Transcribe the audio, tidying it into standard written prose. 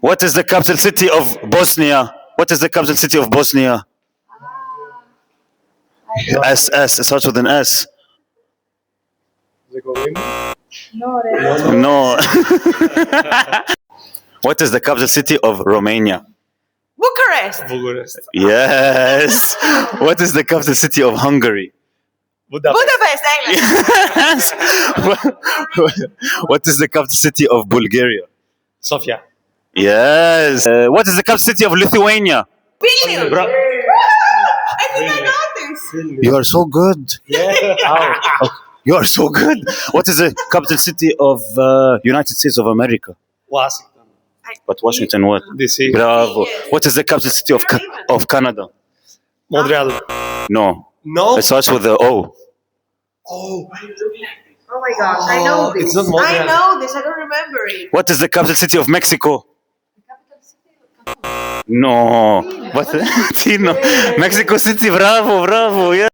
What is the capital city of Bosnia? What is the capital city of Bosnia? S. It starts with an S. No. What is the capital city of Romania? Bucharest. Yes. What is the capital city of Hungary? Budapest, England. Yes. What is the capital city of Bulgaria? Sofia. Yes. What is the capital city of Lithuania? Vilnius. Bra- I think I got this. You are so good. You are so good. What is the capital city of United States of America? Washington. But Washington what? DC. Bravo. What is the capital city of Canada? Montreal. No. No. It starts with the O. Oh. Oh my gosh, I know this. It's not Montreal. I know this. I don't remember it. What is the capital city of Mexico? No. What? Tino. Mexico City. Bravo, bravo. Yes.